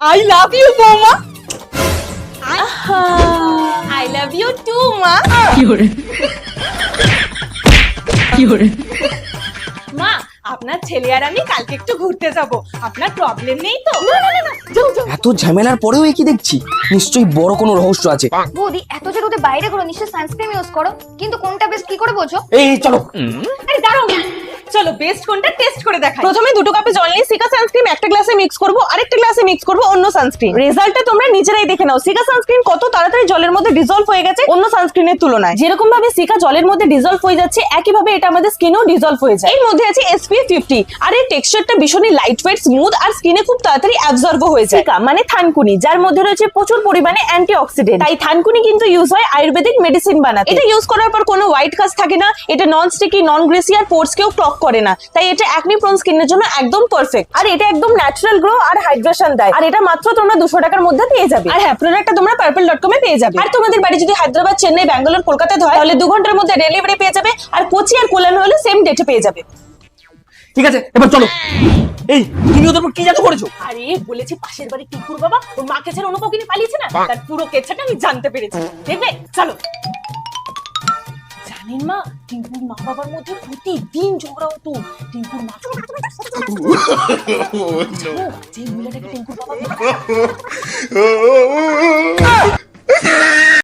I love you, বৌমা। I love you too, মা। মা, আপনার ছেলে আর আমি কালকে একটু ঘুরতে যাব। আপনার প্রবলেম নেই তো? না না না, যাও যাও। এত ঝামেলার পরেও কি দেখছি, নিশ্চয়ই বড় কোনো রহস্য আছে। বৌদি এত যে রোদে বাইরে করো, নিশ্চয়ই সানস্ক্রিন ইউজ করো, কিন্তু কোনটা বেস্ট কি করে বোঝো? এই চলো। আরে দাঁড়াও মা, চলো বেস্ট কোনটা টেস্ট করে দেখাই। প্রথমে 2 কাপে জল নিয়ে সিকা সানস্ক্রিন একটা গ্লাসে মিক্স করব, আরেকটা গ্লাসে মিক্স করব অন্য সানস্ক্রিন। রেজাল্টটা তোমরা নিজেরাই দেখে নাও। সিকা সানস্ক্রিন কত তাড়াতাড়ি জলের মধ্যে ডিসলভ হয়ে গেছে অন্য সানস্ক্রিনের তুলনায়। যেরকম ভাবে সিকা জলের মধ্যে ডিসলভ হয়ে যাচ্ছে, একই ভাবে এটা আমাদের স্কিনেও ডিসলভ হয়ে যায়। এর মধ্যে আছে SPF 50 আর এর টেক্সচারটা ভীষণই লাইট ওয়েট, স্মুথ আর স্কিনে খুব তাড়াতাড়ি অ্যাবজর্ব হয়ে যায়। সিকা মানে থানকুনি, যার মধ্যে রয়েছে প্রচুর পরিমাণে অ্যান্টিঅক্সিডেন্ট। তাই থানকুনি কিন্তু ইউজ হয় আয়ুর্বেদিক মেডিসিন বানাতে। এটা ইউজ করার পর কোনো হোয়াইট কাস্ট থাকে না, এটা নন স্টিকি, নন গ্রেসি আর পোরস কেও ক্লগ করে না। তাই এটা অ্যাকনি প্রোন স্কিনের জন্য একদম পারফেক্ট। আর এটা একদম ন্যাচারাল গ্লো আর হাইড্রেশন দেয়। আর এটা মাত্র তোমরা 200 টাকার মধ্যে পেয়ে যাবে। আর হ্যাঁ, প্রোডাক্টটা তোমরা purple.com এ পেয়ে যাবে। আর তোমাদের বাড়ি যদি হায়দ্রাবাদ, চেন্নাই, ব্যাঙ্গালোর, কলকাতাতে হয়, তাহলে 2 ঘন্টার মধ্যে ডেলিভারি পেয়ে যাবে। আর কোচি আর কোলান হলে সেম ডেটে পেয়ে যাবে। ঠিক আছে, এবার চলো। এই তুমি ওদের উপর কি জাদু করেছো? আরে বলেছি পাশের বাড়ি টিকুর বাবা ওর মাকে ছেড়ে অন্য কাউকে নিয়ে পালিয়েছে না, তার পুরো কেচ্ছাটা আমি জানতে পেরেছি। দেখবে, চলো। জানেন মা, টিঙ্কুর মা বাবার মধ্যে প্রতিদিন ঝগড়া হতো। টিঙ্কুর মা যে মহিলাটাকে টিঙ্কুর বাবা